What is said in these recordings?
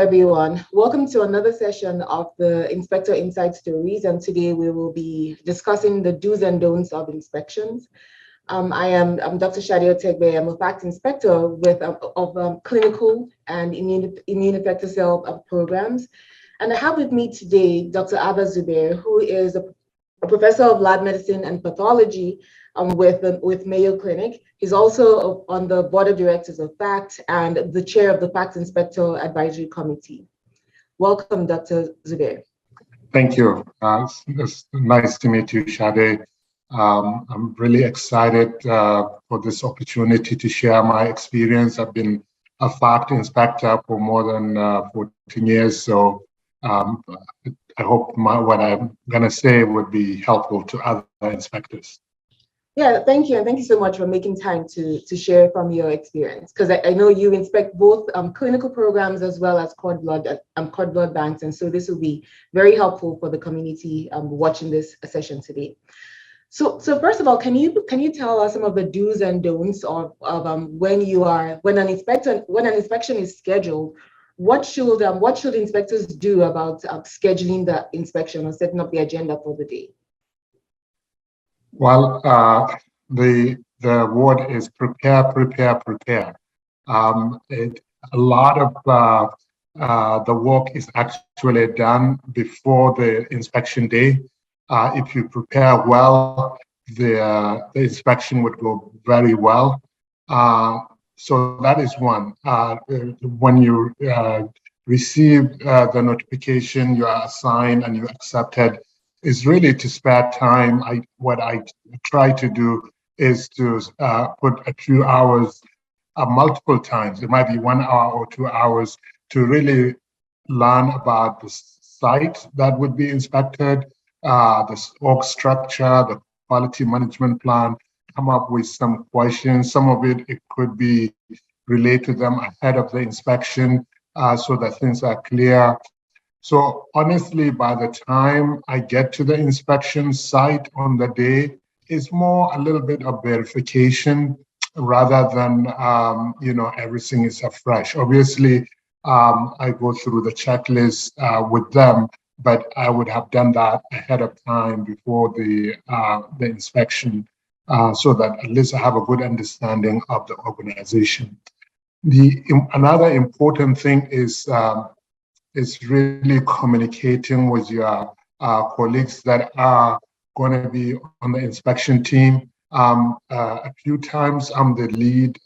everyone. Welcome to another session of the Inspector Insight Stories. And today we will be discussing the do's and don'ts of inspections. I'm Dr. Shadia Tegbe. I'm a fact inspector of clinical and immune effector cell programs. And I have with me today Dr. Abba Zubair, who is a professor of lab medicine and pathology with Mayo Clinic. He's also on the board of directors of FACT and the chair of the FACT Inspector Advisory Committee. Welcome, Dr. Zubair. Thank you. It's nice to meet you, Shade. I'm really excited for this opportunity to share my experience. I've been a FACT inspector for more than 14 years, so I hope what I'm going to say would be helpful to other inspectors. Yeah, thank you. And thank you so much for making time to share from your experience, because I know you inspect both clinical programs as well as cord blood banks. And so this will be very helpful for the community watching this session today. So first of all, can you tell us some of the do's and don'ts of when an inspection is scheduled? What should inspectors do about scheduling the inspection or setting up the agenda for the day? Well, the word is prepare. A lot of the work is actually done before the inspection day. If you prepare well, the inspection would go very well. So that is one. When you receive the notification, you are assigned and you accepted, is really to spare time. What I try to do is to put a few hours, multiple times. It might be 1 hour or 2 hours to really learn about the site that would be inspected, the org structure, the quality management plan, come up with some questions. Some of it could be relayed to them ahead of the inspection so that things are clear. So honestly, by the time I get to the inspection site on the day, it's more a little bit of verification rather than, everything is afresh. Obviously, I go through the checklist with them, but I would have done that ahead of time before the inspection so that at least I have a good understanding of the organization. Another important thing is really communicating with your colleagues that are going to be on the inspection team. A few times I'm the lead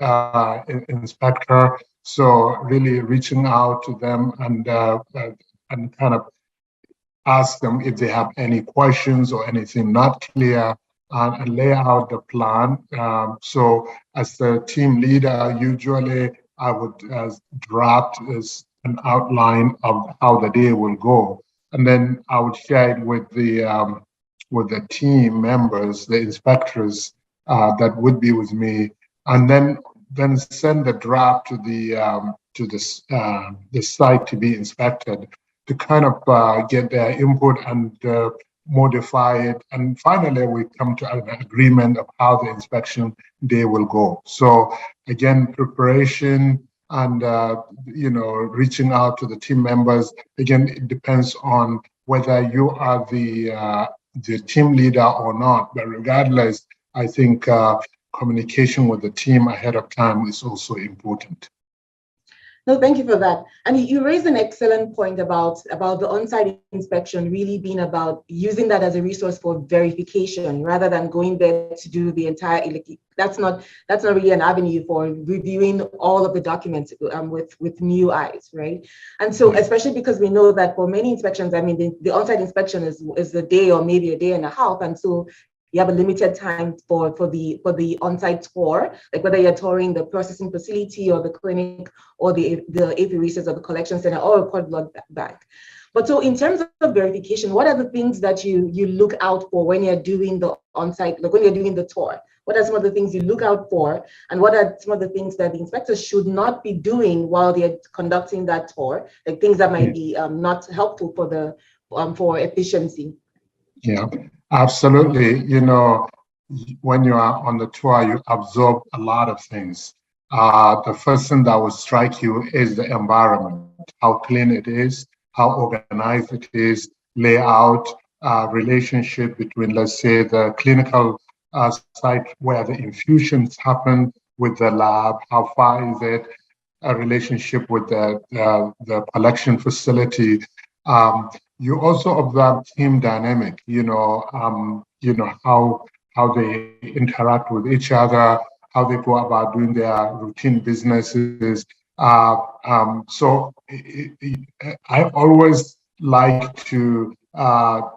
inspector, so really reaching out to them and kind of ask them if they have any questions or anything not clear and lay out the plan. So as the team leader, usually I would draft an outline of how the day will go, and then I would share it with the team members, the inspectors that would be with me, and then send the draft to the site to be inspected to kind of get their input and modify it, and finally we come to an agreement of how the inspection day will go. So again, preparation and reaching out to the team members. Again, it depends on whether you are the team leader or not. But regardless, I think communication with the team ahead of time is also important. No, thank you for that. And you raised an excellent point about the on-site inspection really being about using that as a resource for verification rather than going there to do the entire. That's not really an avenue for reviewing all of the documents with new eyes, right? And so, especially because we know that for many inspections, I mean, the on-site inspection is a day or maybe a day and a half, and so you have a limited time for the on-site tour, like whether you're touring the processing facility or the clinic or the apheresis or the collection center or a cord blood bank. But so in terms of verification, what are the things that you look out for when you're doing the on-site, like when you're doing the tour? What are some of the things you look out for, and what are some of the things that the inspectors should not be doing while they're conducting that tour, like things that might be not helpful for efficiency? Yeah, absolutely. When you are on the tour, you absorb a lot of things. the first thing that will strike you is the environment, how clean it is, how organized it is, layout, relationship between, let's say, the clinical site where the infusions happen with the lab, how far is it, a relationship with the collection facility. You also observe team dynamic, how they interact with each other, how they go about doing their routine businesses. I always like to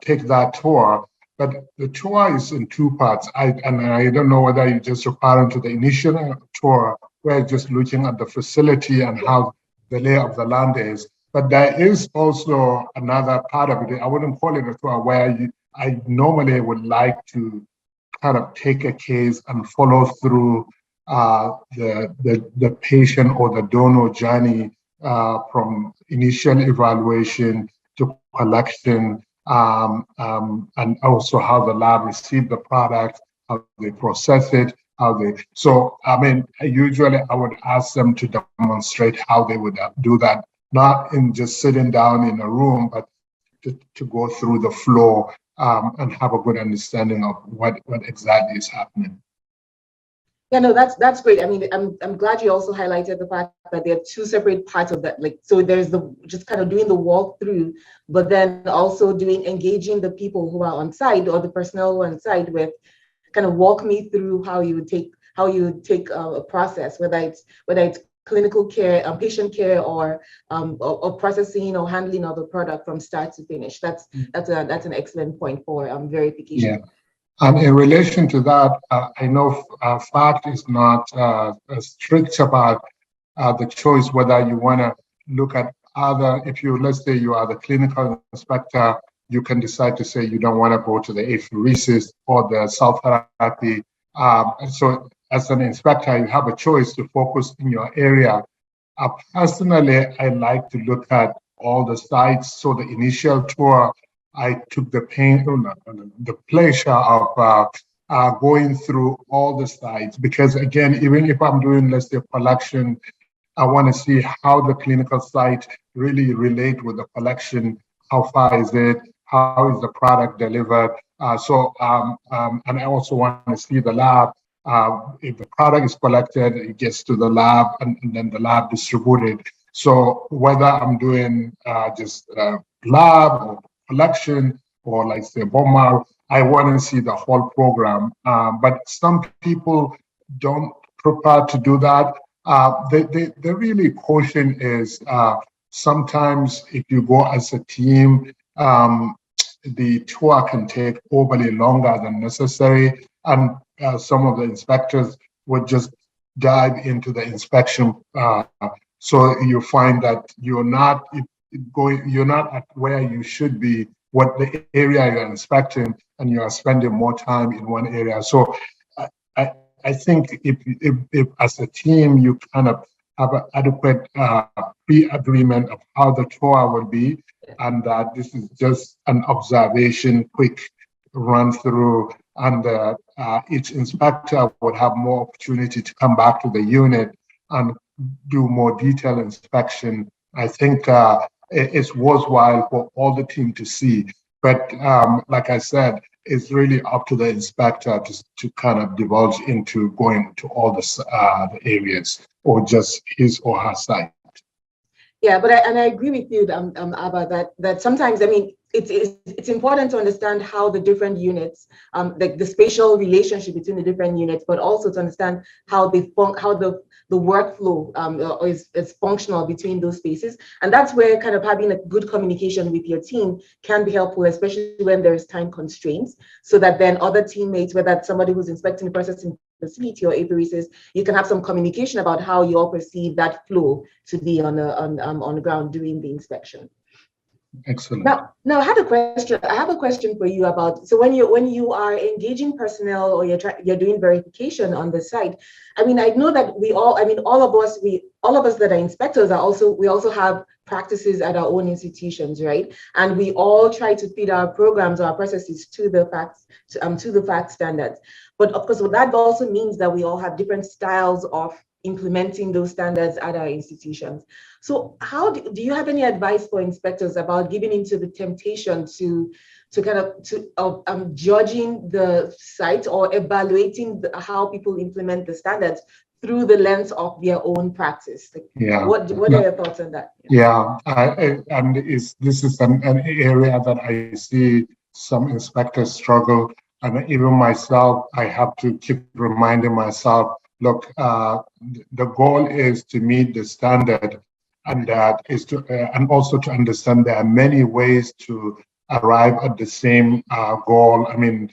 take that tour, but the tour is in two parts. And I don't know whether you just referring to the initial tour, where just looking at the facility and how the lay of the land is. But there is also another part of it. I wouldn't call it a tour where I normally would like to kind of take a case and follow through the patient or the donor journey from initial evaluation to collection, and also how the lab received the product, how they process it, so I mean, usually I would ask them to demonstrate how they would do that, not in just sitting down in a room, but to go through the flow and have a good understanding of what exactly is happening. Yeah, no, that's great. I mean, I'm glad you also highlighted the fact that there are two separate parts of that. Like, so there's the just kind of doing the walkthrough, but then also engaging the people who are on site or the personnel who are on site with kind of walk me through how you would take a process, whether it's clinical care, patient care, or processing or handling of the product from start to finish. That's an excellent point for verification. Yeah. And in relation to that, I know FACT is not strict about the choice whether you want to look at other, let's say you are the clinical inspector, you can decide to say you don't want to go to the apheresis or the cell therapy. So as an inspector, you have a choice to focus in your area. Personally, I like to look at all the sites. So the initial tour, I took the pleasure of going through all the sites, because again, even if I'm doing, let's say, collection, I want to see how the clinical site really relate with the collection. How far is it? How is the product delivered? And I also want to see the lab. If the product is collected, it gets to the lab, and then the lab distributed. So whether I'm doing just lab or collection or, like, say, bone marrow, I want to see the whole program. But some people don't prefer to do that. The really caution is sometimes if you go as a team, the tour can take overly longer than necessary, and some of the inspectors would just dive into the inspection. So you find that you're not at where you should be, what the area you're inspecting, and you are spending more time in one area. So I think if as a team you kind of have an adequate pre-agreement of how the tour will be, and that this is just an observation, quick run through, and each inspector would have more opportunity to come back to the unit and do more detailed inspection. I think it's worthwhile for all the team to see. But like I said, it's really up to the inspector to kind of divulge into going to all the areas, or just his or her site. Yeah, but I agree with you, Abba, that sometimes, I mean, it's important to understand how the different units, like the spatial relationship between the different units, but also to understand how the workflow is functional between those spaces. And that's where kind of having a good communication with your team can be helpful, especially when there's time constraints, so that then other teammates, whether it's somebody who's inspecting the processing facility or apheresis, you can have some communication about how you all perceive that flow to be on the ground during the inspection. Excellent. Now I have a question for you about, so when you are engaging personnel or you're doing verification on the site, I mean, I know that all of us that are inspectors we also have practices at our own institutions, right? And we all try to feed our programs or our processes to the FACT standards. But of course, that also means that we all have different styles of implementing those standards at our institutions. So how do you have any advice for inspectors about giving into the temptation to judging the site or evaluating how people implement the standards through the lens of their own practice? Like, Yeah. what are your thoughts on that? Yeah, and this is an area that I see some inspectors struggle, and even myself, I have to keep reminding myself, look, the goal is to meet the standard, and that is to, and also to understand there are many ways to arrive at the same goal. I mean,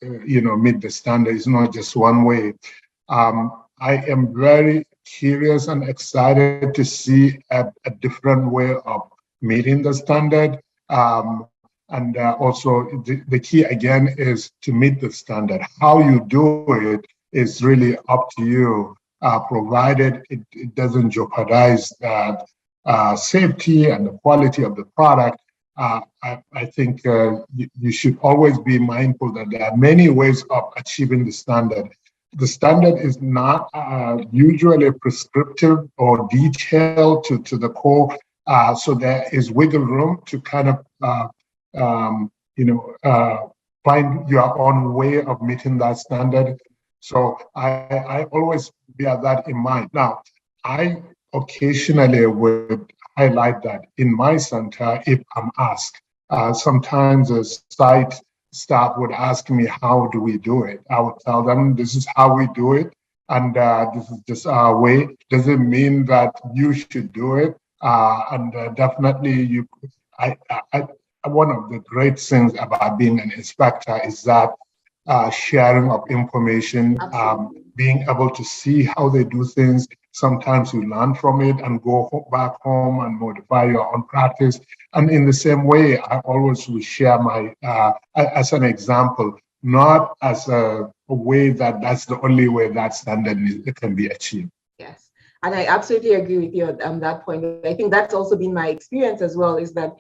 meet the standard is not just one way. I am very curious and excited to see a different way of meeting the standard. And also the key again is to meet the standard. How you do it is really up to you, provided it doesn't jeopardize safety and the quality of the product. I think you should always be mindful that there are many ways of achieving the standard. The standard is not usually prescriptive or detailed to the core, so there is wiggle room to kind of find your own way of meeting that standard. So I always bear that in mind. Now, I occasionally would highlight that in my center if I'm asked. Sometimes a site staff would ask me, how do we do it? I would tell them, this is how we do it, and this is just our way. Doesn't mean that you should do it. Definitely, one of the great things about being an inspector is that sharing of information, being able to see how they do things. Sometimes you learn from it and go back home and modify your own practice. And in the same way, I always will share my, as an example, not as a way that's the only way that standard can be achieved. Yes. And I absolutely agree with you on that point. I think that's also been my experience as well, is that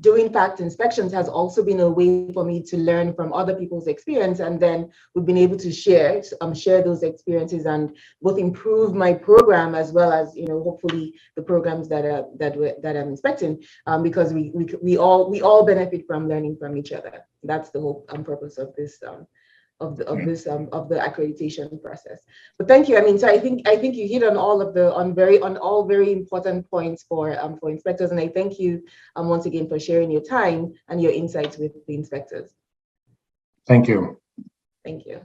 doing fact inspections has also been a way for me to learn from other people's experience. And then we've been able to share those experiences and both improve my program as well as, hopefully the programs that I'm inspecting, because we all benefit from learning from each other. That's the whole purpose of this of the accreditation process. But thank you. I mean, so I think you hit on all very important points for inspectors, and I thank you once again for sharing your time and your insights with the inspectors. Thank you. Thank you.